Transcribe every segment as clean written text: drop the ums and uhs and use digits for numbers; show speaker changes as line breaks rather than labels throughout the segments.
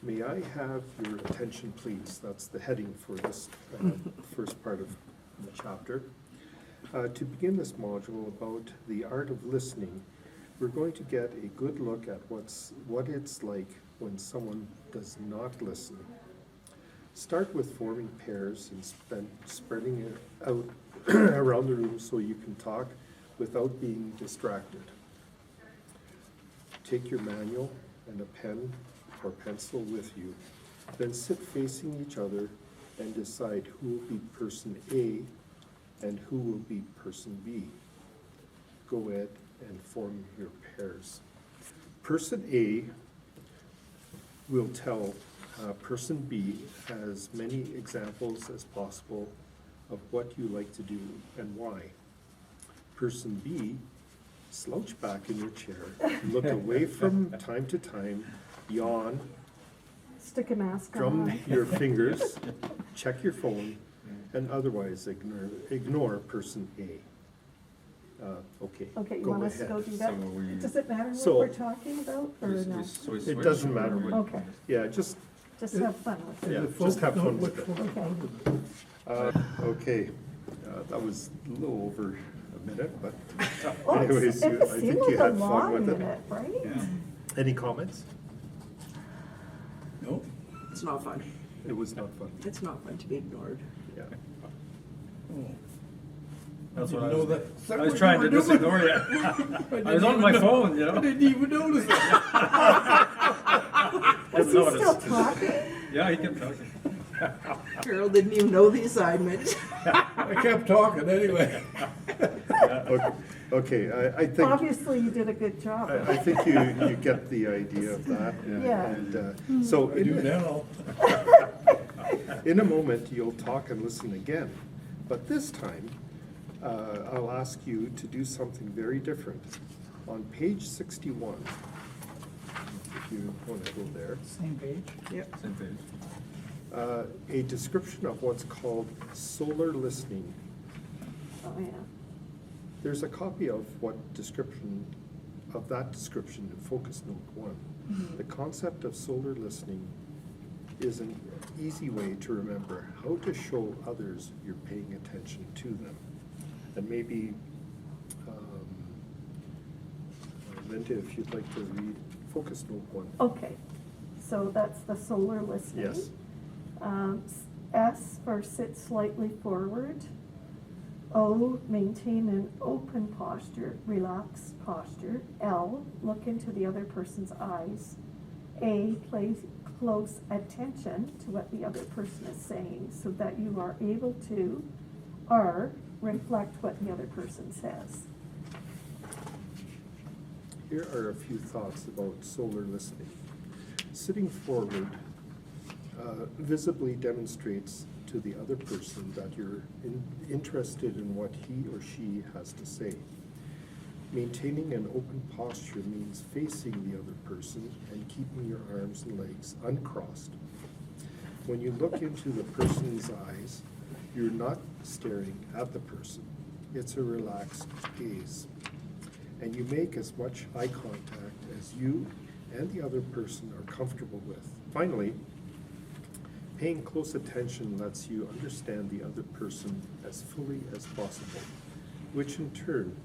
May I have your attention, please? That's the heading for this first part of the chapter. To begin this module about the art of listening, we're going to get a good look at what it's like when someone does not listen. Start with forming pairs and spreading it out around the room so you can talk without being distracted. Take your manual and a pen or pencil with you. Then sit facing each other and decide who will be person A and who will be person B. Go ahead and form your pairs. Person A will tell person B as many examples as possible of what you like to do and why. Person B, slouch back in your chair, look away from time to time, yawn,
Stick a mask
drum
on.
your fingers, check your phone, and otherwise ignore person A. Okay,
Okay, you
go
want us to
ahead.
go do that?
So we-
Does it matter
So-
what we're talking about, or no?
It doesn't matter what,
Okay,
yeah, just,
just have fun with it.
yeah, just have fun with it.
Okay.
Okay, that was a little over a minute, but
Oh,
anyways,
it
I
seemed
think
like
you
a
had fun
long
with it.
minute, right?
Yeah.
Any comments?
No?
It's not fun.
It was not fun,
It's not fun to be ignored.
yeah.
That's what I
Didn't
was,
know that.
I was trying to just ignore you. I was on my phone, you
I
know?
didn't even notice it.
Was he
Didn't
still
notice.
talking?
Yeah, he kept talking.
Carol didn't even know the assignment.
I kept talking anyway.
Okay, I think,
Obviously, you did a good job.
I think you get the idea of that.
Yeah.
And so
I do now.
in a moment, you'll talk and listen again. But this time, I'll ask you to do something very different. On page 61, if you want to go there,
Same page?
Yep.
Same page.
a description of what's called solar listening.
Oh, yeah.
There's a copy of that description in Focus Note 1. The concept of solar listening is an easy way to remember how to show others you're paying attention to them. And maybe, Linda, if you'd like to read Focus Note 1.
Okay, so that's the solar listening.
Yes.
S for sit slightly forward. O, maintain an open posture, relaxed posture. L, look into the other person's eyes. A, pay close attention to what the other person is saying so that you are able to, R, reflect what the other person says.
Here are a few thoughts about solar listening. Sitting forward visibly demonstrates to the other person that you're interested in what he or she has to say. Maintaining an open posture means facing the other person and keeping your arms and legs uncrossed. When you look into the person's eyes, you're not staring at the person. It's a relaxed gaze. And you make as much eye contact as you and the other person are comfortable with. Finally, paying close attention lets you understand the other person as fully as possible, which in turn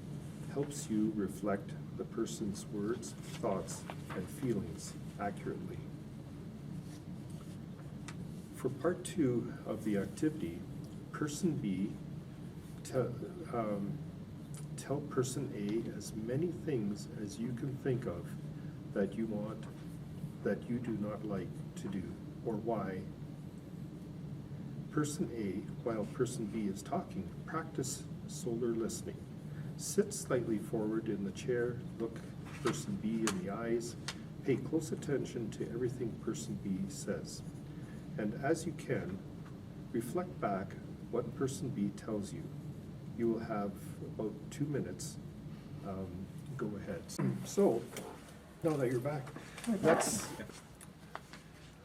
helps you reflect the person's words, thoughts, and feelings accurately. For part 2 of the activity, person B, tell person A as many things as you can think of that you want, that you do not like to do, or why. Person A, while person B is talking, practice solar listening. Sit slightly forward in the chair, look person B in the eyes, pay close attention to everything person B says. And as you can, reflect back what person B tells you. You will have about 2 minutes. Go ahead. So, now that you're back,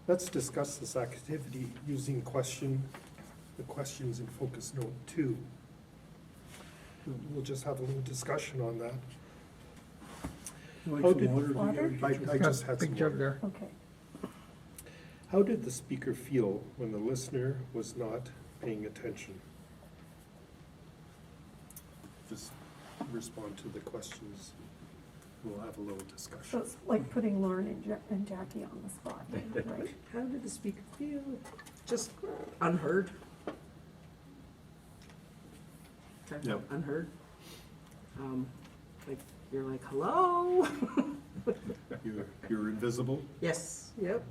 let's discuss this activity using the questions in Focus Note 2. We'll just have a little discussion on that.
Like
How
some
did-
water?
Water?
I just had some
Big jug
water.
there.
Okay.
How did the speaker feel when the listener was not paying attention? Just respond to the questions. We'll have a little
So
discussion.
it's like putting Lauren and Jackie on the spot, right?
How did the speaker feel? Just unheard. Kind of
Yep.
unheard. Like, you're like, hello?
You're invisible.
Yes, yep.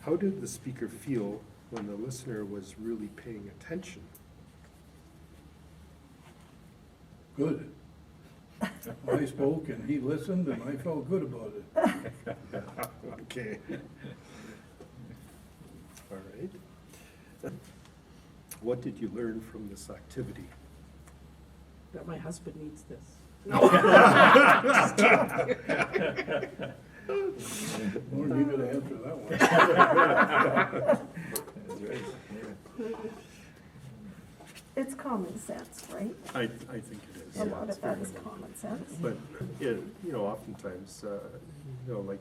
How did the speaker feel when the listener was really paying attention?
Good. I spoke and he listened and I felt good about it.
Okay. All right. What did you learn from this activity?
That my husband needs this.
Lauren, you gotta answer that one.
It's common sense, right?
I think it is.
A lot
It's
of that
very
is
much.
common sense.
But, oftentimes, like,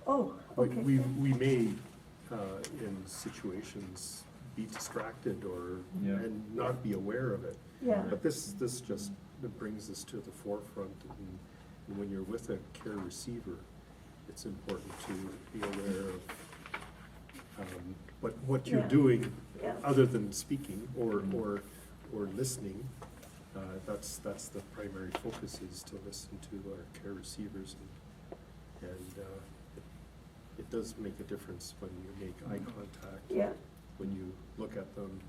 Oh,
we,
okay.
we may, in situations, be distracted or,
Yeah.
and not be aware of it.
Yeah,
But this just it brings us to the forefront, and when you're with a care receiver, it's important to be aware of, what you're
Yeah.
doing,
yeah,
other than speaking or listening. That's the primary focus, is to listen to our care receivers, and it does make a difference when you make eye contact.
yeah,
When you look at them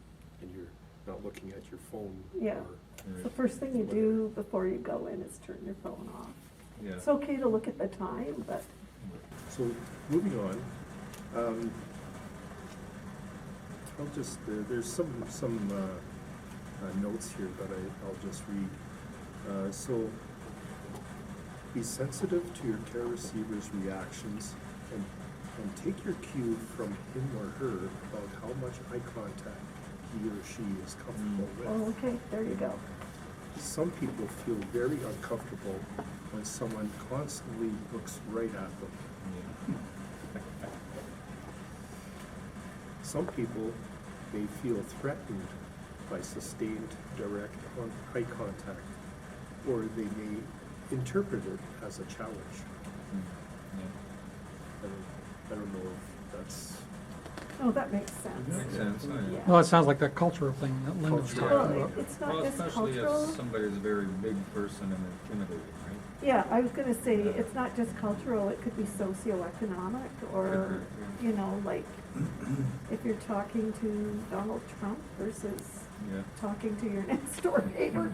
and you're not looking at your phone.
Yeah.
or-
the first thing you do before you go in is turn your phone off.
Yeah.
It's okay to look at the time, but,
So, moving on, I'll just, there's some notes here that I'll just read. So, be sensitive to your care receiver's reactions and take your cue from him or her about how much eye contact he or she is comfortable
oh,
with.
okay, there you go.
Some people feel very uncomfortable when someone constantly looks right at them. Some people may feel threatened by sustained direct eye contact, or they may interpret it as a challenge. I don't know if that's
Oh, that makes sense.
Makes sense.
Yeah.
Well, it sounds like that cultural thing that Linda was
Cultural.
talking
Well,
about.
it's not
Well,
just
especially
cultural.
if somebody's a very big person and intimidating, right?
Yeah, I was gonna say, it's not just cultural, it could be socioeconomic, or, you know, like, if you're talking to Donald Trump versus
Yeah.
talking to your next door neighbor.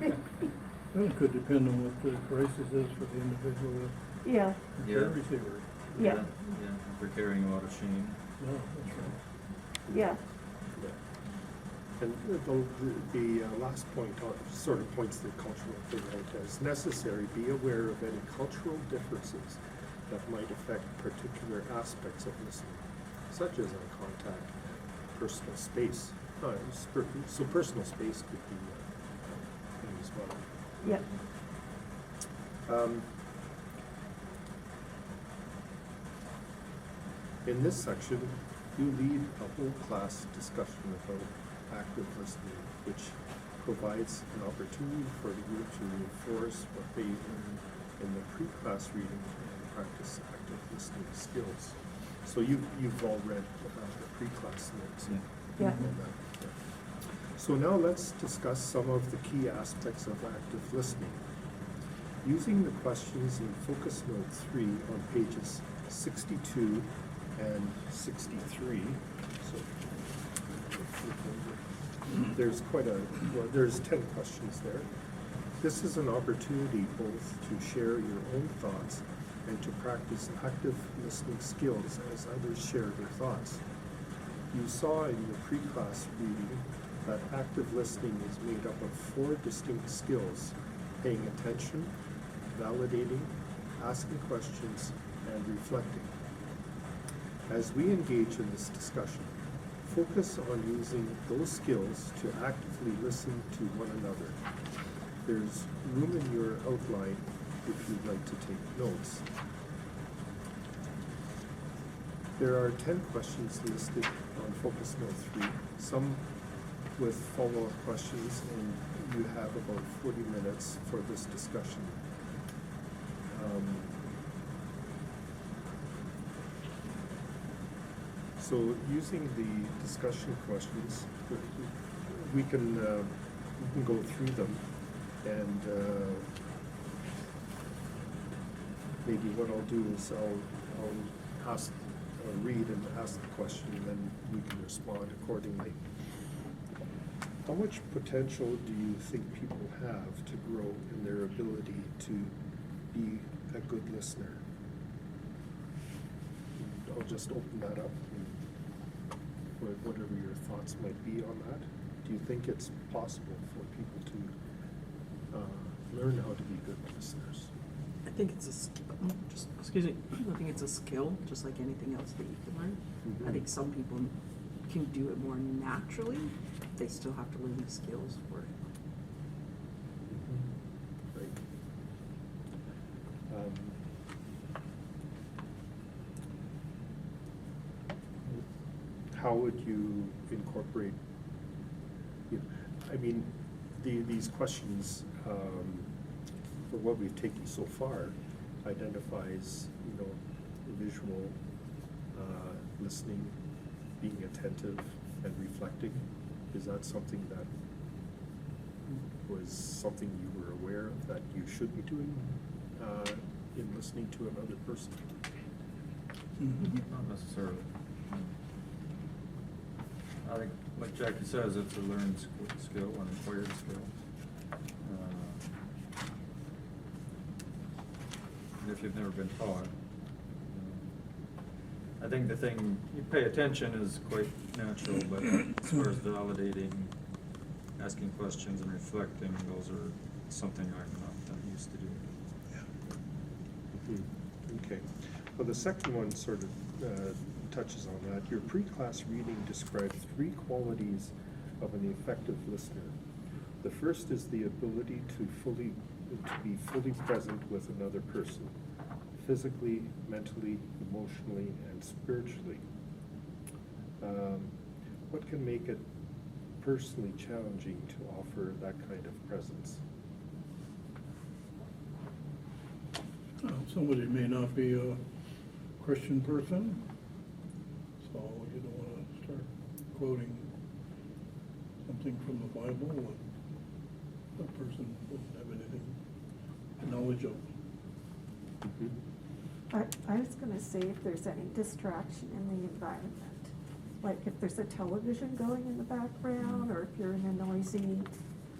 It could depend on what the crisis is for the individual,
Yeah,
the
Yeah.
care receiver.
yeah,
Yeah, if they're carrying a lot of shame.
No, that's right.
yeah,
And the last point sort of points the cultural thing out as necessary. Be aware of any cultural differences that might affect particular aspects of listening, such as eye contact, personal space. So personal space could be thing as well.
yeah.
In this section, you lead a whole class discussion about active listening, which provides an opportunity for the group to reinforce what they learned in the pre-class reading and practice active listening skills. So you've all read the pre-class notes.
Yeah.
on that, yeah. So now let's discuss some of the key aspects of active listening. Using the questions in Focus Note 3 on pages 62 and 63. So there's there's 10 questions there. This is an opportunity both to share your own thoughts and to practice active listening skills as others share their thoughts. You saw in your pre-class reading that active listening is made up of 4 distinct skills: paying attention, validating, asking questions, and reflecting. As we engage in this discussion, focus on using those skills to actively listen to one another. There's room in your outline if you'd like to take notes. There are 10 questions listed on Focus Note 3, some with follow-up questions, and you have about 40 minutes for this discussion. So using the discussion questions, we can go through them, and maybe what I'll do is I'll ask, read and ask the question, and then we can respond accordingly. How much potential do you think people have to grow in their ability to be a good listener? I'll just open that up, and whatever your thoughts might be on that. Do you think it's possible for people to learn how to be good listeners?
I think it's a skill, I think it's a skill, just like anything else that you can learn.
Mhm.
I think some people can do it more naturally. They still have to learn the skills for it.
Right. How would you incorporate, I mean, these questions, for what we've taken so far, identifies, visual, listening, being attentive, and reflecting. Is that something that was something you were aware of that you should be doing in listening to another person?
Not necessarily. I think, like Jackie says, it's a learned skill, an acquired skill. If you've never been taught. I think the thing, you pay attention is quite natural, but as far as validating, asking questions and reflecting, those are something I'm not that used to doing.
Okay. Well, the second one sort of touches on that. Your pre-class reading describes 3 qualities of an effective listener. The first is the ability to be fully present with another person, physically, mentally, emotionally, and spiritually. What can make it personally challenging to offer that kind of presence?
Somebody may not be a Christian person, so you don't want to start quoting something from the Bible when that person doesn't have anything knowledge of.
I was gonna say if there's any distraction in the environment, like if there's a television going in the background, or if you're in a noisy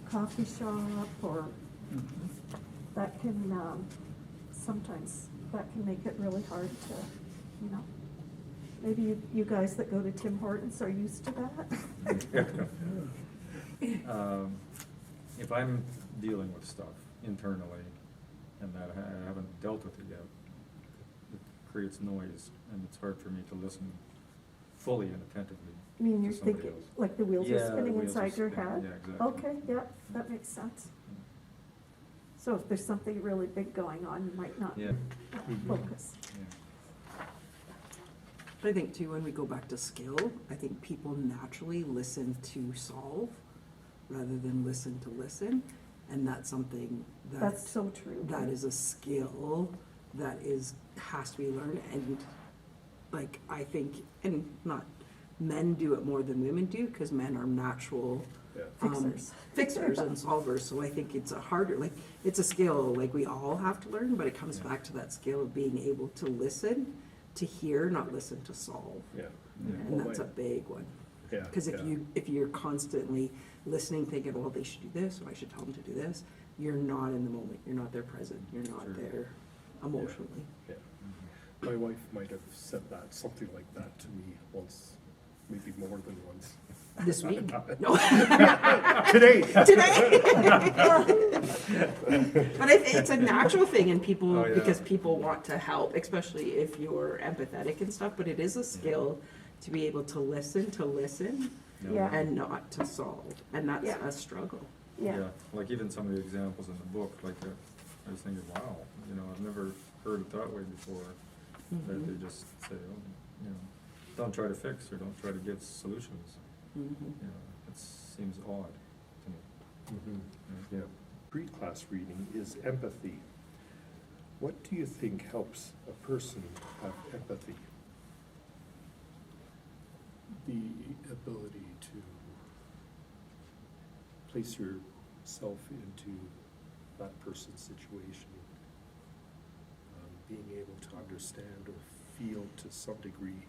coffee shop, or that can, sometimes that can make it really hard to, maybe you guys that go to Tim Hortons are used to that.
If I'm dealing with stuff internally and that I haven't dealt with it yet, it creates noise, and it's hard for me to listen fully and attentively.
I mean, you're
to somebody
thinking,
else.
like the wheels are
Yeah, the
spinning
wheels are
inside your
spinning.
head?
Yeah, exactly.
Okay, yeah, that makes sense. So if there's something really big going on, you might not
Yeah.
focus.
Yeah.
But I think too, when we go back to skill, I think people naturally listen to solve rather than listen to listen. And that's something
That's so true.
that is a skill that has to be learned. And like, I think, and not, men do it more than women do, because men are natural
Yeah.
fixers and solvers. So I think it's a harder, like, it's a skill, like we all have to learn, but it comes
Yeah.
back to that skill of being able to listen, to hear, not listen to solve.
Yeah.
Yeah.
And
Well,
that's a big one.
Yeah.
Because if you're constantly listening, thinking, well, they should do this, or I should tell them to do this, you're not in the moment, you're not there present, you're not
Sure.
there emotionally.
Yeah. My wife might have said something like that to me once, maybe more than once.
This week? No.
Today.
But it's a natural thing in people,
Oh, yeah.
because people want to help, especially if you're empathetic and stuff, but it is a skill to be able to listen
Yeah.
and not to solve, and that's
Yeah.
a struggle.
Yeah.
Like even some of the examples in the book, like, I was thinking, wow, you know, I've never heard it that way before. That they just say, oh, you know, don't try to fix or don't try to give solutions. You know, it seems odd to me.
Yeah. Pre-class reading is empathy. What do you think helps a person have empathy? The ability to place yourself into that person's situation, being able to understand or feel to some degree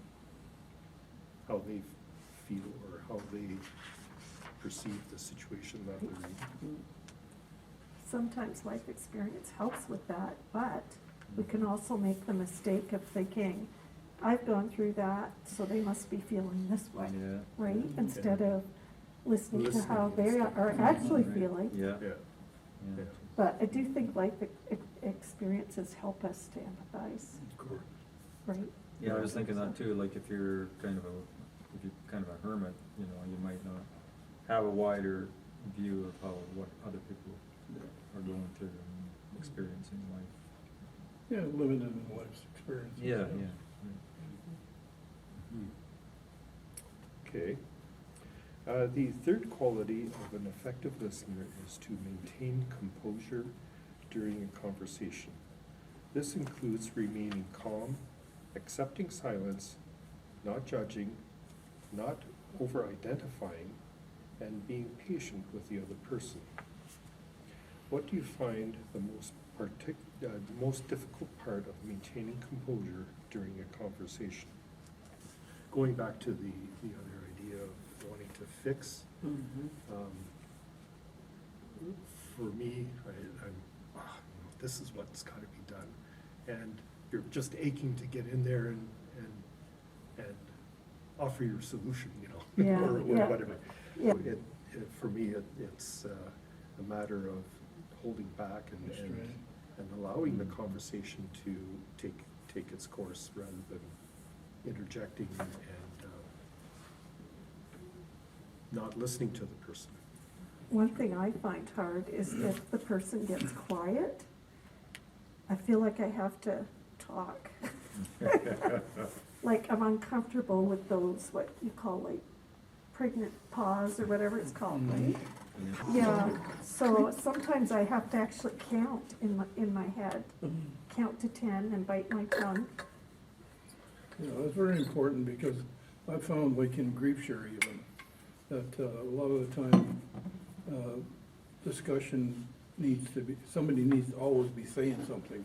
how they feel or how they perceive the situation that they're in.
Sometimes life experience helps with that, but we can also make the mistake of thinking, I've gone through that, so they must be feeling this way,
Yeah.
right? Instead of listening to how
Listening
they
instead.
are actually
Right.
feeling.
Yeah.
Yeah.
Yeah.
But I do think life experiences help us to empathize,
Of course.
right?
Yeah, I was thinking that too, like if you're kind of a hermit, you know, you might not have a wider view of how, what other people are going through and experiencing life.
Yeah, limited in life's experiences.
Yeah.
Okay. The third quality of an effective listener is to maintain composure during a conversation. This includes remaining calm, accepting silence, not judging, not over-identifying, and being patient with the other person. What do you find the most difficult part of maintaining composure during a conversation? Going back to the other idea of wanting to fix, for me, this is what's got to be done, and you're just aching to get in there and offer your solution, you know,
Yeah,
or
yeah.
whatever.
Yeah.
For me, it's a matter of holding back
Restraint.
and allowing the conversation to take its course rather than interjecting and not listening to the person.
One thing I find hard is if the person gets quiet, I feel like I have to talk. Like I'm uncomfortable with those, what you call like pregnant pause or whatever it's called, right? Yeah, so sometimes I have to actually count in my head, count to 10 and bite my tongue.
You know, it's very important because I found like in grief share even, that a lot of the time, discussion needs to be, somebody needs to always be saying something,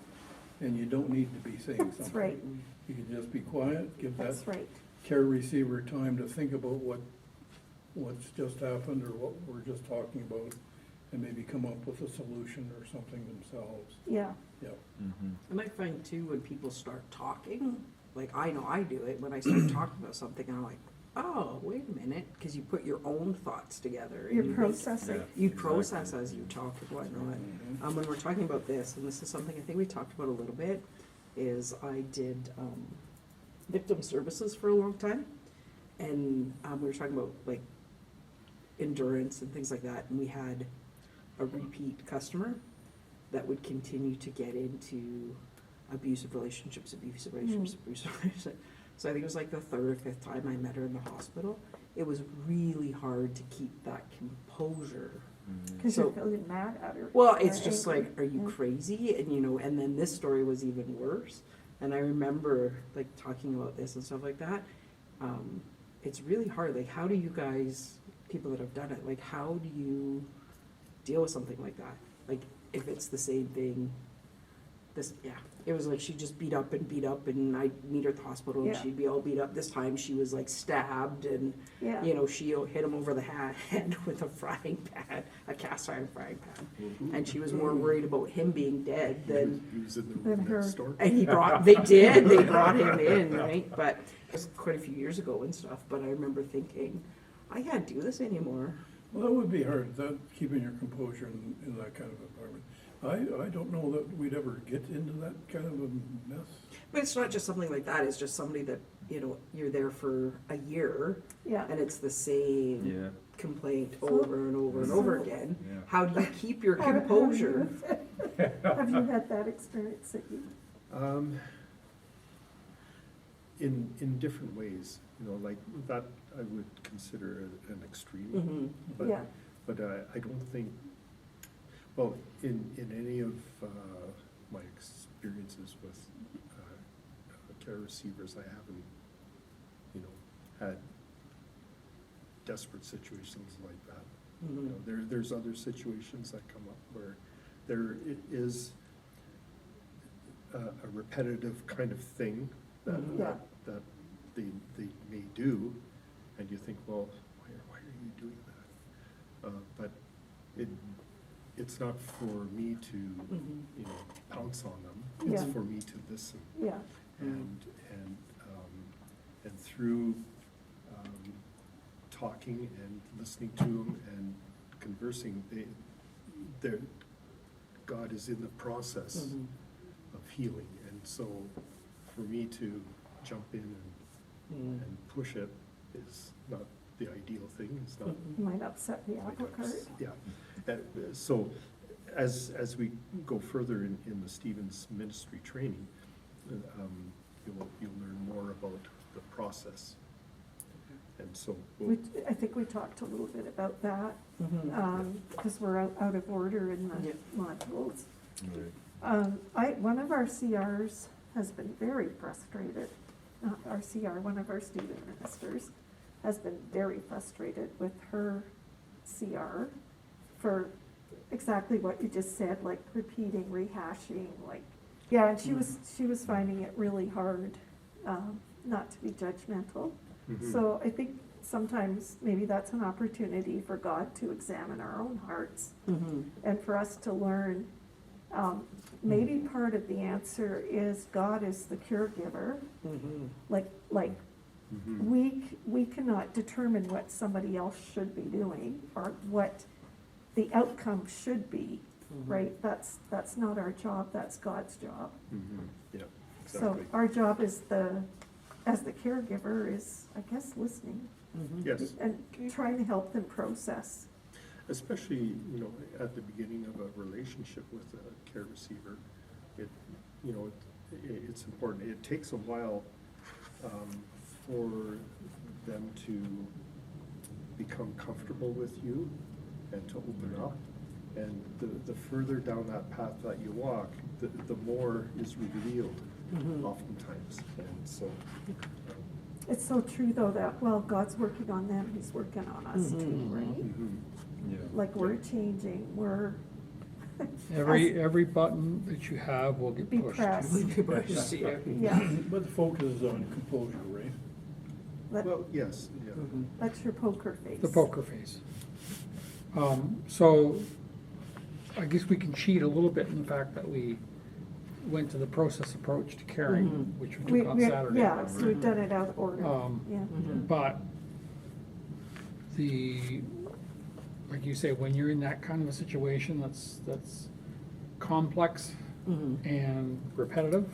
and you don't need to be saying something.
That's right,
You can just be quiet, give that
that's right.
care receiver time to think about what's just happened or what we're just talking about, and maybe come up with a solution or something themselves.
Yeah,
Yep.
And I find too, when people start talking, like I know I do it, when I start talking about something, I'm like, oh, wait a minute, because you put your own thoughts together. and
you're
you make-
processing.
You process as you talk and whatnot. When we're talking about this, and this is something I think we talked about a little bit, is I did victim services for a long time. And we were talking about like endurance and things like that. And we had a repeat customer that would continue to get into abusive relationships. So I think it was like the third or fifth time I met her in the hospital. It was really hard to keep that composure.
Because you're
So-
feeling mad at her.
Well,
or
it's just
angry.
like, are you
Yeah.
crazy? And you know, and then this story was even worse. And I remember like talking about this and stuff like that. It's really hard. Like, how do you guys, people that have done it, like, how do you deal with something like that? Like, if it's the same thing, it was like she just beat up, and I'd meet her at the hospital, and
Yeah.
she'd be all beat up. This time she was like stabbed, and
Yeah.
you know, she hit him over the head with a frying pan, a cast iron frying pan. And she was more worried about him being dead than,
He was in the
Than
room
her.
next door.
and they brought him in, right? But it was quite a few years ago and stuff, but I remember thinking, I can't do this anymore.
Well, that would be hard, that, keeping your composure in that kind of environment. I don't know that we'd ever get into that kind of a mess.
But it's not just something like that, it's just somebody that, you know, you're there for a year,
Yeah,
and it's the same.
Yeah.
complaint over and over and over again,
Yeah.
how do you keep your composure?
Have you had that experience that you?
In different ways, you know, like that I would consider an extreme.
Mhm.
But,
Yeah.
but I don't think, well, in any of my experiences with care receivers, I haven't, you know, had desperate situations like that. You know, there's other situations that come up where there is a repetitive kind of thing that,
Yeah.
that they may do, and you think, well, why are you doing that? But it's not for me to, you know, pounce on them. It's
Yeah.
for me to listen.
Yeah,
And through talking and listening to them and conversing, God is in the process of healing. And so for me to jump in and push it is not the ideal thing. It's not.
you might upset the apple cart.
Yeah. So as we go further in the Stevens ministry training, you'll learn more about the process. And so
We, I think we talked a little bit about that, because we're out of order in the
Yep.
modules. One of our CRs has been very frustrated, not our CR, one of our student ministers has been very frustrated with her CR for exactly what you just said, like repeating, rehashing, like, yeah, and she was finding it really hard, not to be judgmental. So I think sometimes maybe that's an opportunity for God to examine our own hearts and for us to learn. Maybe part of the answer is God is the caregiver. Like we cannot determine what somebody else should be doing or what the outcome should be, right? That's not our job, that's God's job.
Yeah,
So
exactly.
our job as the caregiver is, I guess, listening
Yes,
and trying to help them process.
especially, you know, at the beginning of a relationship with a care receiver, it's important. It takes a while for them to become comfortable with you and to open up. And the further down that path that you walk, the more is revealed oftentimes. And so,
It's so true though that, well, God's working on them, he's working on us too, right?
Yeah.
Like we're changing, we're.
Every button that you have will get
Be
pushed.
pressed.
Yeah.
Yeah,
But the focus is on composure, right?
well, yes, yeah.
that's your poker face.
The poker face. So I guess we can cheat a little bit in the fact that we went to the process approach to caring, which we took on Saturday.
Yeah, so we've done it out of order, yeah.
But like you say, when you're in that kind of a situation that's complex and repetitive,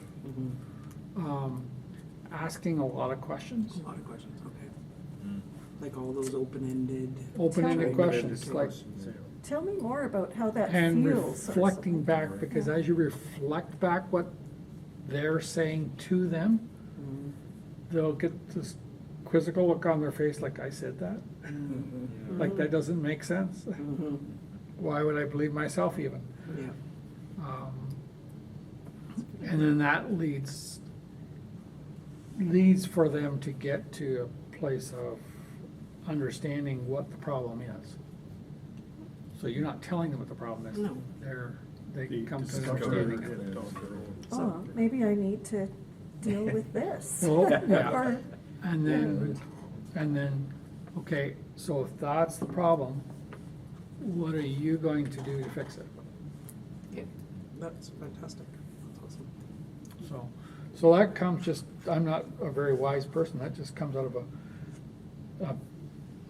asking a lot of questions,
A lot of questions, okay. Like all those open-ended.
open-ended
me.
questions, like,
Questions, yeah.
Tell me more about how that
and
feels. or
reflecting
something.
back, because as you reflect back what they're saying to them, they'll get this quizzical look on their face, like, I said that? Like, that doesn't make sense? Why would I believe myself even?
Yeah.
And then that leads for them to get to a place of understanding what the problem is. So you're not telling them what the problem is.
No.
They
They
come to an
discover
understanding
it
of it.
on their own.
Oh, maybe I need to deal with this.
Well, yeah.
Or-
And then, okay, so if that's the problem, what are you going to do to fix it?
Yeah, that's fantastic. That's awesome.
So that comes just, I'm not a very wise person, that just comes out of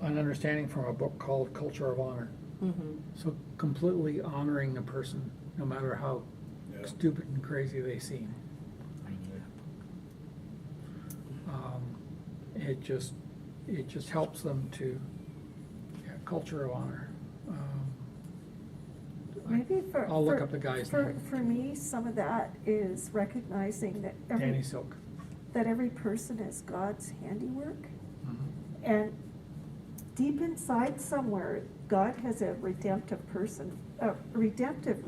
an understanding from a book called Culture of Honor. So completely honoring a person, no matter how
Yeah.
stupid and crazy they seem. It just helps them to culture of honor.
Maybe for.
I'll look
for-
up the guy's
for-
name.
For me, some of that is recognizing that
Danny Silk.
that every person is God's handiwork.
Mhm.
And deep inside somewhere, God has a redemptive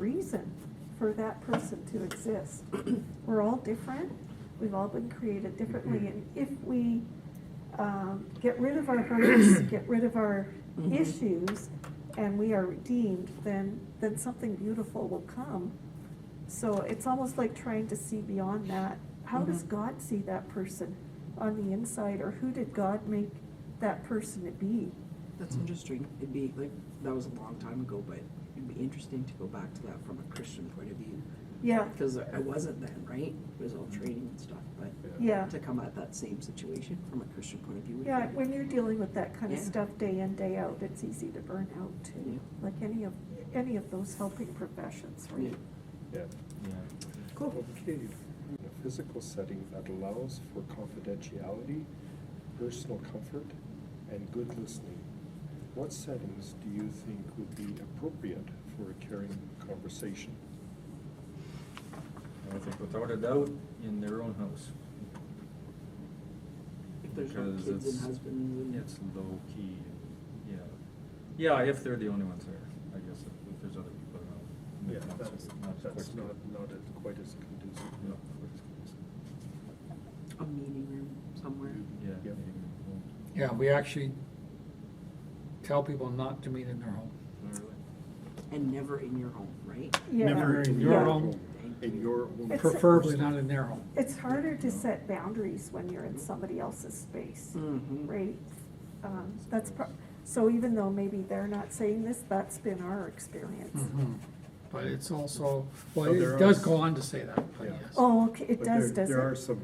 reason for that person to exist. We're all different. We've all been created differently. And if we get rid of our hurts, get rid of our issues, and we are redeemed, then something beautiful will come. So it's almost like trying to see beyond that. How does God see that person on the inside, or who did God make that person to be?
That's interesting. It'd be like, that was a long time ago, but it'd be interesting to go back to that from a Christian point of view.
Yeah,
Because I wasn't then, right? It was all training and stuff, but
yeah.
to come at that same situation from a Christian point of view. would
Yeah,
be-
when you're dealing with that kind of
Yeah.
stuff day in, day out, it's easy to burn out
Yeah.
too. Like any of those helping professions,
Yeah.
right?
Yeah.
Yeah.
Cool.
Okay, in a physical setting that allows for confidentiality, personal comfort, and good listening, what settings do you think would be appropriate for a caring conversation?
I think without a doubt, in their own house.
If there's no
Because
kids and
it's-
husbands and.
It's low key, yeah. Yeah, if they're the only ones there, I guess, if there's other people around.
Yeah,
Not
that's
so-
that's
quite
not as quite as conducive.
Not quite as
A meeting room somewhere.
good. Yeah.
Yep.
maybe.
Yeah, we actually tell people not to meet in their home.
Not really.
And never in your home, right?
Yeah.
Never
in
in
your
your
home.
home, in your own.
It's-
Preferably not in their home.
It's harder to set boundaries when you're in somebody else's space,
Mm-hmm.
right? So even though maybe they're not saying this, that's been our experience.
Mhm. But it's also, well,
Well, there
it does
are-
go on to say that, but
Yeah.
yes.
Oh, okay, it
But
does,
there are
does it?
some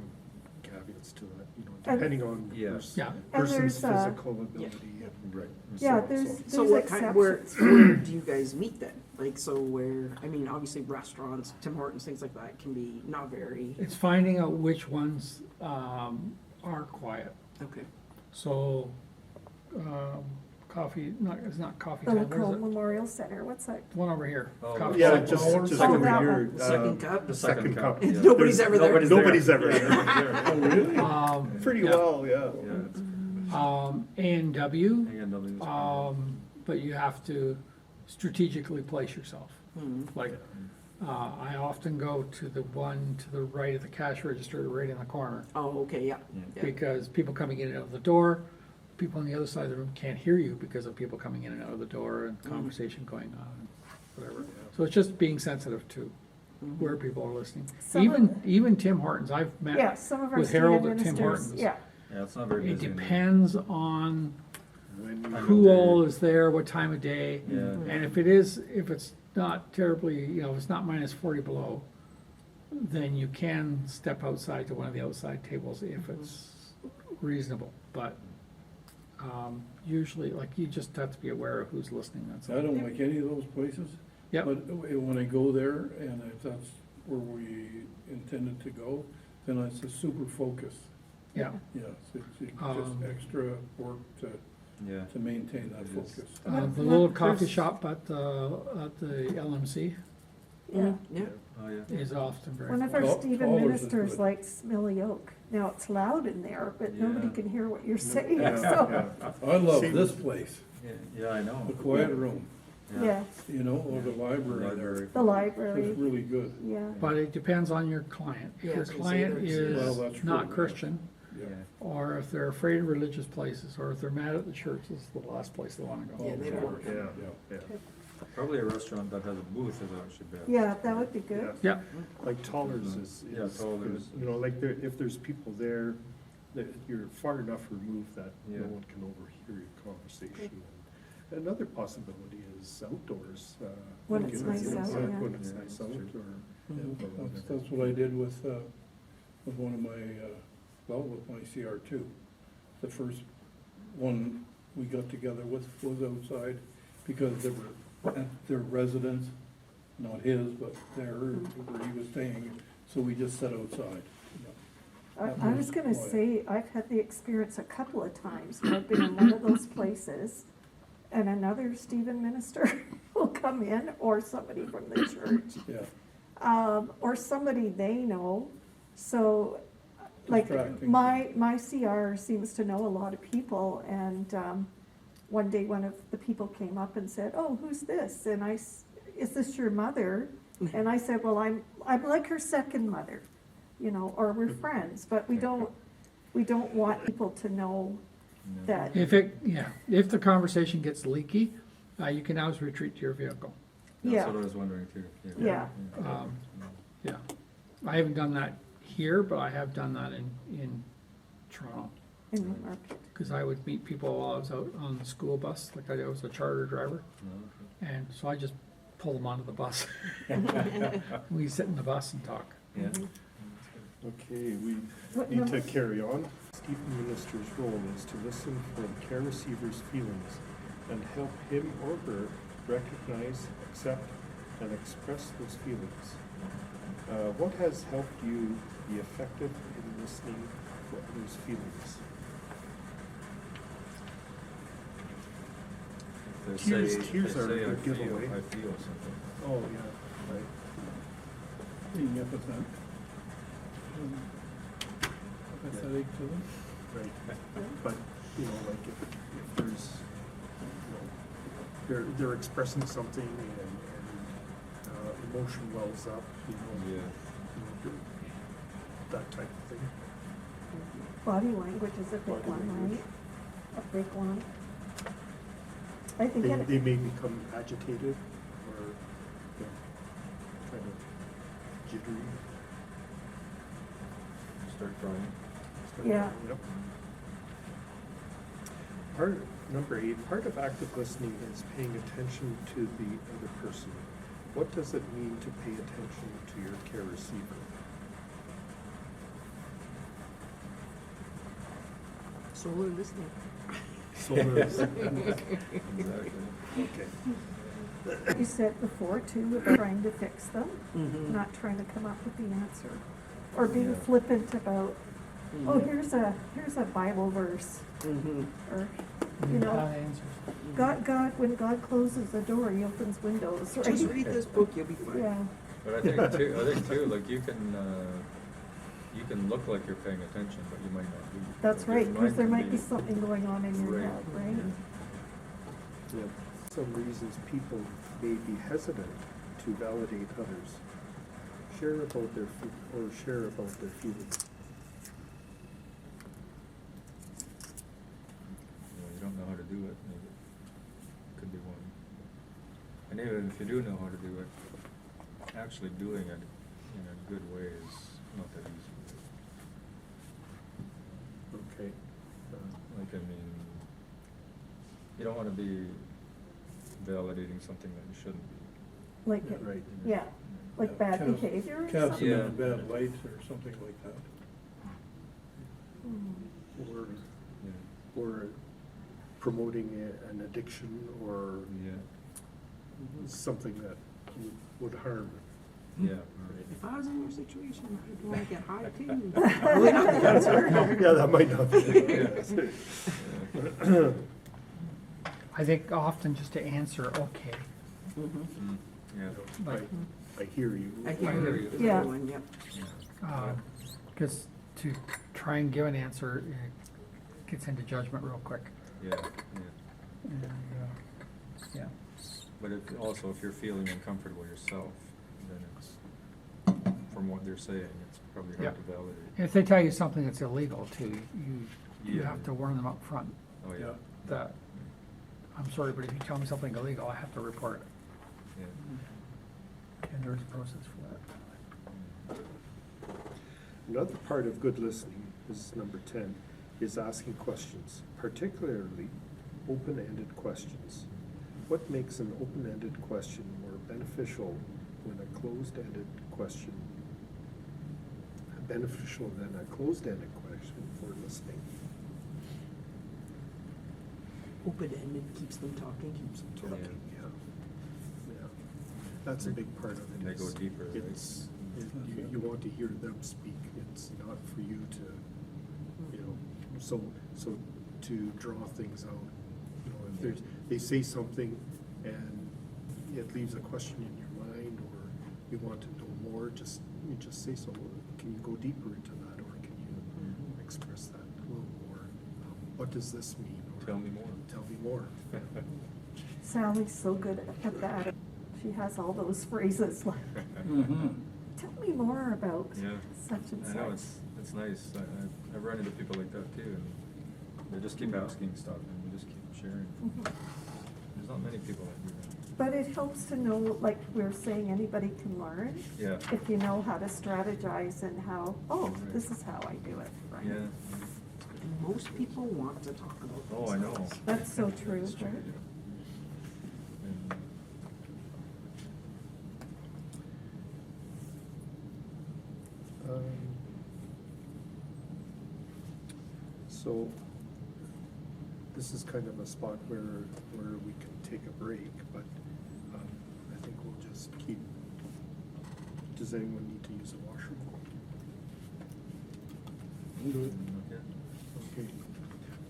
caveats to that,
And-
depending on
Yeah.
Yeah.
And
person's
there's,
physical ability and.
Right.
Yeah,
so-
there's
So what kind, where
exceptions.
do you guys meet then? Like, so where, I mean, obviously restaurants, Tim Hortons, things like that can be not very,
It's finding out which ones are quiet.
okay.
So, it's not coffee
The
time, what
Lacombe
is it?
Memorial Center, what's that?
The one over here.
Oh,
Coffee
Yeah,
shop.
just
Oh,
over
that
here.
one.
Second cup?
The second cup.
yeah.
Nobody's ever there.
Nobody's ever
Yeah,
there.
nobody's there.
Pretty
yeah.
well, yeah.
Yeah, it's,
A&W,
A&W is
but you have to strategically place yourself.
Hmm.
Like, I often go to the one to the right of the cash register, right in the corner,
Oh, okay, yeah.
Yeah.
Yeah.
because people coming in and out of the door, people on the other side of the room can't hear you because of people coming in and out of the door and conversation going on, whatever. So it's just being sensitive to where people are listening.
Some of-
Even Tim Hortons, I've
Yeah,
met
some of our
with
state
Harold at Tim
ministers,
Hortons.
yeah.
Yeah, it's not very
It
busy. in there.
depends on
When you-
who all is there, what time of day.
Yeah.
And if it's not terribly, if it's not minus 40 below, then you can step outside to one of the outside tables if it's reasonable. But usually, like, you just have to be aware of who's listening, that's
I
all.
don't like any of those places.
Yep.
But when I go there, and if that's where we intended to go, then it's a super focus.
Yeah.
Yes, it's just
Um,
extra work
Yeah.
to maintain that
It is.
focus.
The little coffee shop at the LMC
Yeah.
Yeah.
Oh, yeah.
is often very.
One of our
Well,
Stephen
Fowler's is
ministers
good.
likes Millie Oak. Now, it's loud in there, but nobody
Yeah.
can hear what you're saying,
Yeah,
so,
yeah.
I love
See-
this place,
Yeah, I know.
the quiet room,
yeah,
or the library there.
Library.
the library,
It's really good,
yeah.
But it depends on your client. If
Yeah, I
your
was gonna say
client
there's-
Well,
is
that's true,
not
yeah.
Christian,
yeah.
Yeah.
or if they're afraid of religious places, or if they're mad at the church, this is the last place they wanna go.
Yeah, they don't.
Yeah,
Yeah.
yeah.
Probably a restaurant that has a booth is actually better.
Yeah, that would be good.
Yeah,
Like Tollers is,
Yeah, Tollers.
like there, if there's people there, that you're far enough removed that no
Yeah.
one can overhear your conversation. And another possibility is outdoors.
When
like,
it's
you know,
nice out, yeah.
When it's
Yeah,
nice
that's
out,
true.
or.
Mhm. That's what I did with one of my, with my CR2. The first one we got together with was outside, because they were at their residence, not his, but where he was staying, so we just sat outside.
I was gonna say, I've had the experience a couple of times where I've been in one of those places, and another Stephen minister will come in, or somebody from the church,
Yeah,
or somebody they know. So, like,
Distracting.
my CR seems to know a lot of people, and, one day one of the people came up and said, "Oh, who's this?" And "Is this your mother?" And I said, "Well, I'm like her second mother, you know, or we're friends, but we don't want people to know that."
If if the conversation gets leaky, you can always retreat to your vehicle.
That's
Yeah.
what I was wondering too.
Yeah.
Yeah, I haven't done that here, but I have done that in Toronto.
in the market.
Cause I would meet people while I was out on the school bus, like I was a charter driver, and so I just pull them onto the bus. We sit in the bus and talk.
Yeah.
Okay, we
What
need to
number?
carry on. Stephen Minister's role is to listen for the care receiver's feelings and help him or her recognize, accept, and express those feelings. What has helped you be effective in listening for others' feelings? Tears are a good giveaway.
I feel something.
Oh, yeah, right.
being empathetic. Empathetic to them.
Right, but, you know, like if there's, you know, they're expressing something and emotion wells up, you know, that type of thing.
Body language is a big
Body
one,
language.
right? A big one. I think
They may become agitated or, you know, kind of jittery.
Start crying.
Yeah.
Yep. Number 8, part of active listening is paying attention to the other person. What does it mean to pay attention to your care receiver?
Solar listening.
Solar listening.
Exactly.
Okay.
you said before too, about trying to fix them,
Mhm.
not trying to come up with the answer. Or being
Yeah.
flippant about, oh,
Mhm.
here's a Bible verse,
Mhm.
or, you know,
Answers.
when God closes a door, he opens windows, right?
Just read this book, you'll be fine.
Yeah,
But I think too, like you can look like you're paying attention, but you might not be.
that's
Like, your
right, because
mind
there
can
might be something going on in your
Right.
head, right?
Yeah. Some reasons people may be hesitant to validate others. Share about their feelings.
You don't know how to do it, maybe. Could be one. And even if you do know how to do it, actually doing it in a good way is not that easy.
Okay.
Like, I mean, you don't wanna be validating something that you shouldn't be.
Like,
Yeah, right.
yeah, like bad
Cast-
behavior or
Cast them
something?
in a
Yeah.
bad light or something like that.
Hmm.
Or,
Yeah.
or promoting an addiction or
Yeah.
something that would harm.
Yeah.
If I was in your situation, I'd wanna get high too. Really not the answer.
Yeah, that might not be.
I think often just to answer, okay,
Mhm.
Mm, yeah.
like,
I hear you.
I hear you. Is
Yeah.
the one, yep.
because to try and give an answer, it gets into judgment real quick.
Yeah, yeah.
And, yeah,
But if you're feeling uncomfortable yourself, then it's, from what they're saying, it's probably
Yeah.
hard to validate.
if they tell you something that's illegal too, you
Yeah.
have to warn them up front
Oh, yeah.
that, I'm sorry, but if you tell me something illegal, I have to report it.
Yeah.
And there's a process for that.
Another part of good listening, this is number 10, is asking questions, particularly open-ended questions. What makes an open-ended question more beneficial than a closed-ended question for listening?
Open-ended, keeps them talking.
Yeah. Yeah. That's a big part of it.
They go
is
deeper, right?
You want to hear them speak, it's not for you to, you know, so to draw things out. You know, if they say something and it leaves a question in your mind, or you want to know more, you just say so. Can you go deeper into that, or can you express that a little more? What does this mean? Or
Tell me more.
Tell me more.
Sally's so good at that. She has all those phrases like,
Mhm.
tell me more about
Yeah.
such and
I know,
such.
it's nice. I've run into people like that too, and they just keep asking stuff and we just keep sharing.
Mhm.
There's not many people that do that.
But it helps to know, like we're saying, anybody can learn.
Yeah.
If you know how to strategize and how, oh,
Right.
this is how I do it, right?
Yeah.
And most people want to talk about
Oh, I know.
themselves.
That's so true,
It's
right?
And,
So, this is kind of a spot where we can take a break, but I think we'll just keep, does anyone need to use a washroom?
I'm good.
okay.
Okay.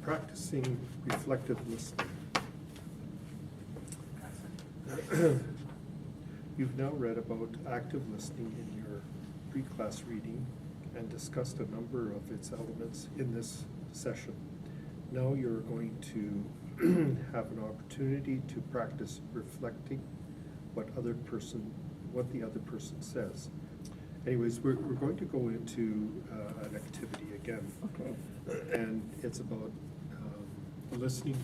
Practicing reflective listening. You've now read about active listening in your pre-class reading and discussed a number of its elements in this session. Now you're going to have an opportunity to practice reflecting what the other person says. Anyways, we're going to go into an activity again.
Okay.
And it's about listening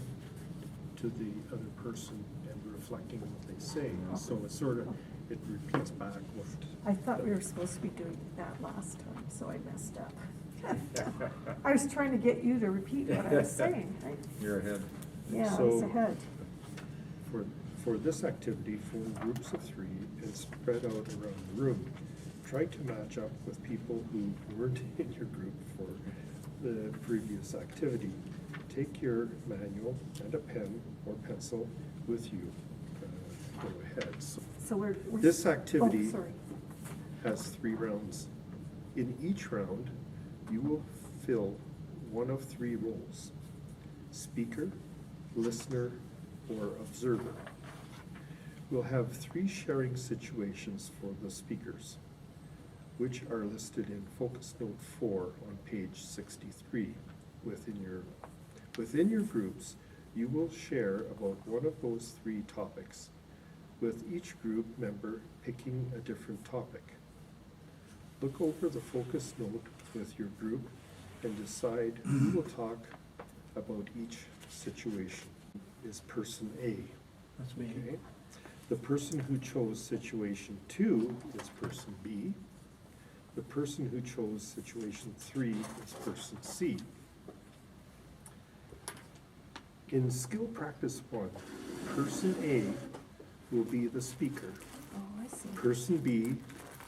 to the other person and reflecting what they say. So it's sort of, it repeats back what.
I thought we were supposed to be doing that last time, so I messed up. I was trying to get you to repeat what I was saying, right?
You're ahead.
Yeah, I was
So-
ahead.
For this activity, form groups of 3 and spread out around the room. Try to match up with people who weren't in your group for the previous activity. Take your manual and a pen or pencil with you. Go ahead.
So we're.
This activity
Oh, sorry.
has 3 rounds. In each round, you will fill one of 3 roles: speaker, listener, or observer. We'll have 3 sharing situations for the speakers, which are listed in Focus Note 4 on page 63. Within your groups, you will share about one of those 3 topics, with each group member picking a different topic. Look over the focus note with your group and decide who will talk about each situation. Is person A.
That's me.
Okay. The person who chose situation 2 is person B. The person who chose situation 3 is person C. In skill practice 1, person A will be the speaker.
Oh, I see.
Person B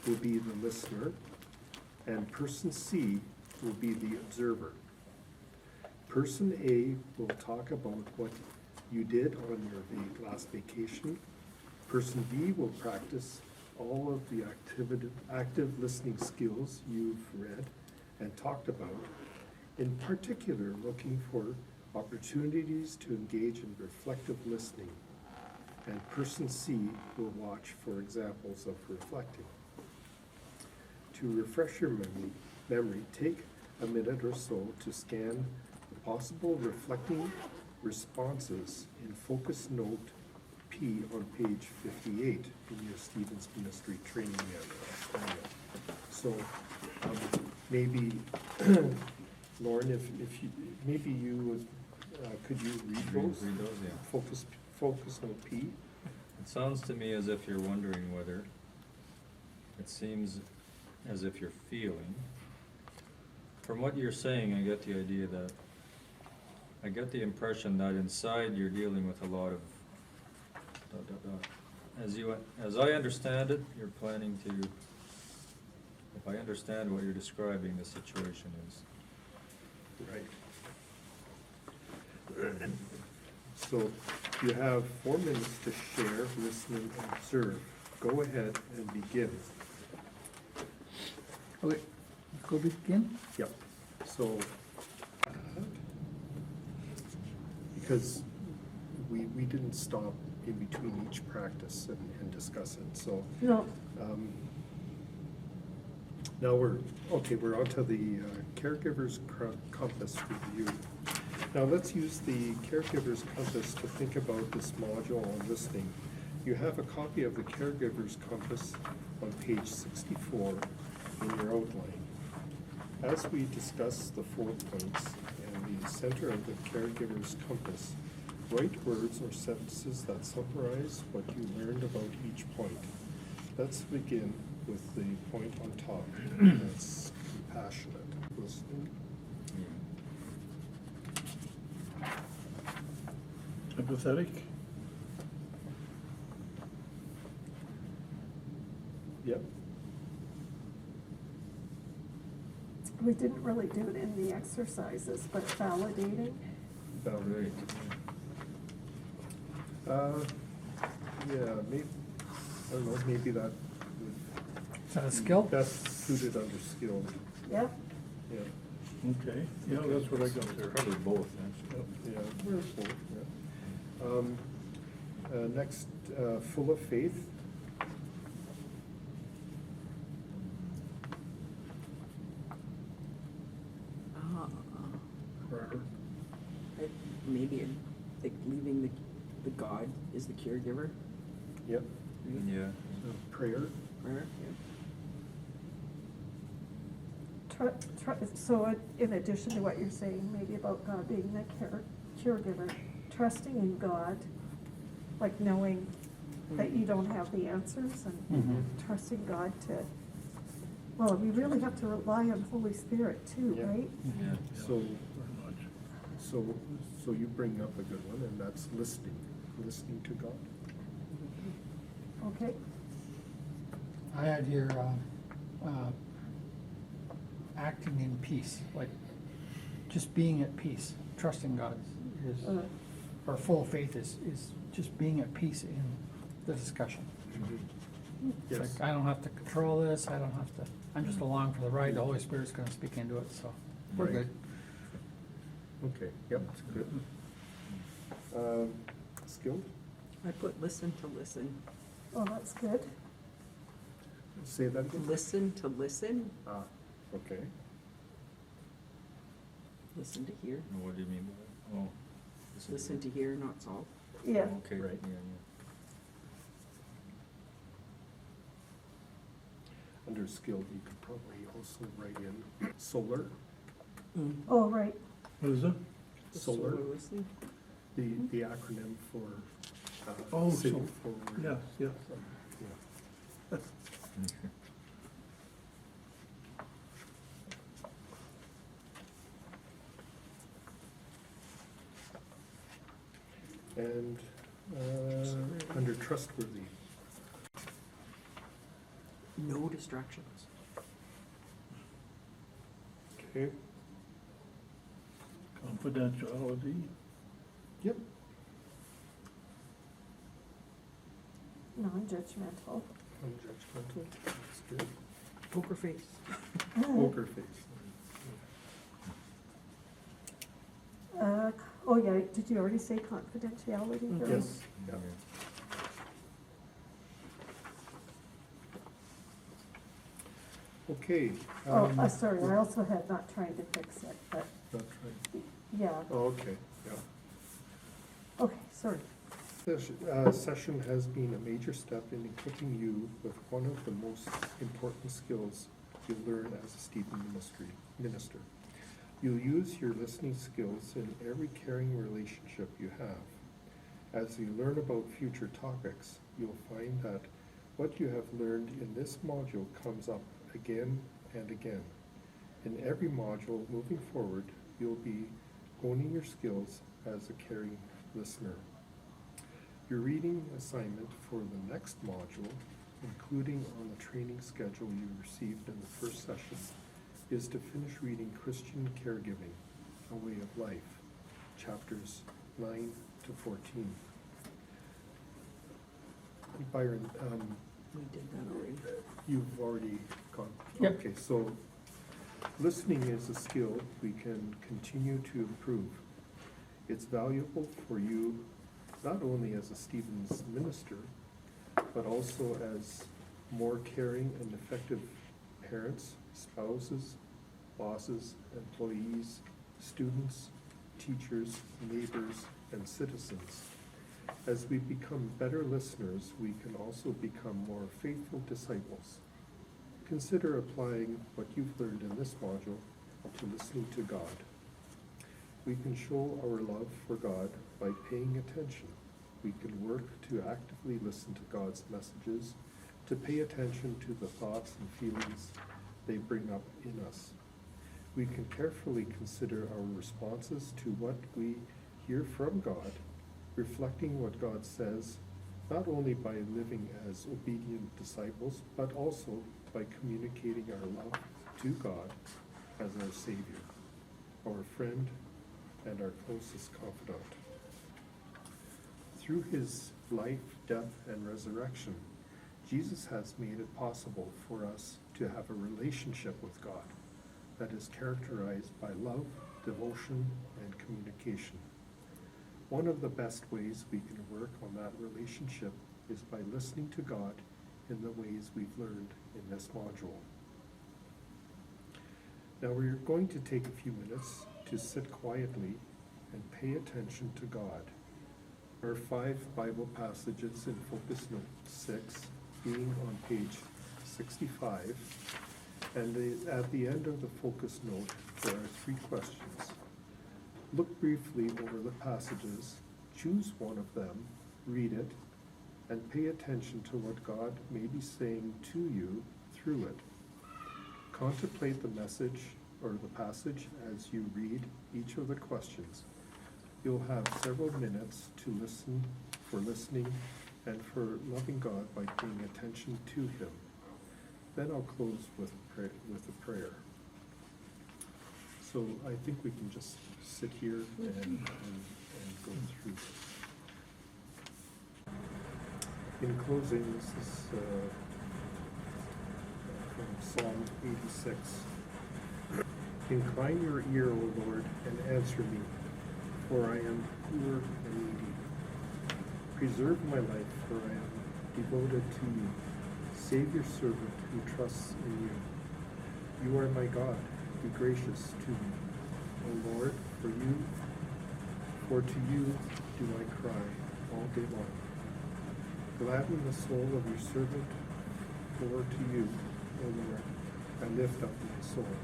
will be the listener, and person C will be the observer. Person A will talk about what you did on your last vacation. Person B will practice all of the active listening skills you've read and talked about, in particular looking for opportunities to engage in reflective listening. And person C will watch for examples of reflecting. To refresh your memory, take a minute or so to scan the possible reflecting responses in Focus Note P on page 58 in your Stevens Ministry Training Manual. So maybe, Lauren, if you, maybe you would, could you read those?
Read those, yeah.
Focus Note P.
It sounds to me as if you're wondering whether, it seems as if you're feeling. From what you're saying, I get the idea that, I get the impression that inside you're dealing with a lot of ... As I understand it, you're planning to, if I understand what you're describing, the situation is.
Right. So you have 4 minutes to share, listen, and observe. Go ahead and begin.
Okay, go begin.
Yep. So, because we didn't stop in between each practice and discuss it, so.
No,
Now we're on to the caregiver's compass review. Now let's use the caregiver's compass to think about this module on listening. You have a copy of the caregiver's compass on page 64 in your outline. As we discuss the 4 points and the center of the caregiver's compass, write words or sentences that summarize what you learned about each point. Let's begin with the point on top. That's compassionate listening.
Empathetic?
Yep.
we didn't really do it in the exercises, but validating.
Validate. Yeah, maybe, I don't know, maybe that would
Is that a skill?
best suited under skill,
Yeah,
yeah.
Okay, yeah, that's what I got there.
Probably both, actually.
Yeah, or both, yeah. Next, full of faith.
Forever.
Maybe I think leaving the God is the caregiver.
Yep.
Yeah.
Prayer.
Prayer,
so in addition to what you're saying, maybe about God being the caregiver, trusting in God, like knowing that you don't have the answers and trusting God to, well, we really have to rely on Holy Spirit too,
Yeah.
right?
Yeah.
So,
Very much.
so you bring up a good one, and that's listening to God.
Okay,
I had here, acting in peace, like just being at peace, trusting God is, or full faith is just being at peace in the discussion. It's
Yes.
like, I don't have to control this, I don't have to, I'm just along for the ride, the Holy Spirit's gonna speak into it, so we're
Right.
good.
Okay, yep, that's good. Skilled?
I put listen to listen.
well, that's good.
Say that again?
Listen to listen,
Ah, okay.
listen to hear.
What do you mean by that? Oh.
Listen to hear, not solve.
Yeah,
Oh, okay,
Right.
yeah,
Under skilled, you could probably also write in solar,
oh, right,
What is it?
The
solar,
listening.
the acronym for,
Oh,
city
so-
forward.
Yes, yes.
Yeah.
yeah.
And, under trustworthy,
No distractions.
okay,
Confidentiality.
yep,
non-judgmental.
unjudgmental, that's good.
Poker face.
Poker face.
Oh, yeah, did you already say confidentiality? Bill?
Yes, yeah. Okay.
Oh, sorry, I also had not trying to fix it, but,
Not right.
yeah,
Oh, okay, yeah.
okay, sorry.
This session has been a major step in equipping you with one of the most important skills you'll learn as a Stephen minister. You'll use your listening skills in every caring relationship you have. As you learn about future topics, you'll find that what you have learned in this module comes up again and again. In every module moving forward, you'll be honing your skills as a caring listener. Your reading assignment for the next module, including on the training schedule you received in the first session, is to finish reading Christian Caregiving, A Way of Life, chapters 9 to 14. Byron,
We did that already.
you've already gone.
Yep.
Okay, so listening is a skill we can continue to improve. It's valuable for you not only as a Stevens minister, but also as more caring and effective parents, spouses, bosses, employees, students, teachers, neighbors, and citizens. As we become better listeners, we can also become more faithful disciples. Consider applying what you've learned in this module to listening to God. We can show our love for God by paying attention. We can work to actively listen to God's messages, to pay attention to the thoughts and feelings they bring up in us. We can carefully consider our responses to what we hear from God, reflecting what God says, not only by living as obedient disciples, but also by communicating our love to God as our Savior, our friend, and our closest confidant. Through his life, death, and resurrection, Jesus has made it possible for us to have a relationship with God that is characterized by love, devotion, and communication. One of the best ways we can work on that relationship is by listening to God in the ways we've learned in this module. Now we're going to take a few minutes to sit quietly and pay attention to God. Our 5 Bible passages in Focus Note 6 being on page 65, and at the end of the Focus Note there are 3 questions. Look briefly over the passages, choose one of them, read it, and pay attention to what God may be saying to you through it. Contemplate the message or the passage as you read each of the questions. You'll have several minutes to listen, for listening, and for loving God by paying attention to Him. Then I'll close with a prayer. So I think we can just sit here and go through this. In closing, this is from Psalm 86. Incline your ear, O Lord, and answer me, for I am poor and needy. Preserve my life, for I am devoted to you. Save your servant who trusts in you. You are my God. Be gracious to me, O Lord, for to you do I cry all day long. Gladden the soul of your servant, for to you, O Lord, I lift up my soul.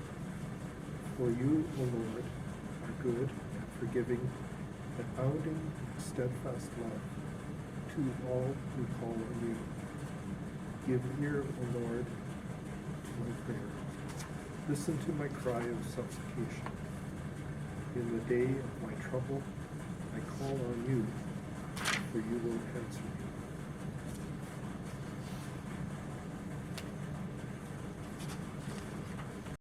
For you, O Lord, are good and forgiving, abounding in steadfast love to all who call on you. Give ear, O Lord, to my prayer. Listen to my cry of supplication. In the day of my trouble, I call on you, for you will answer me.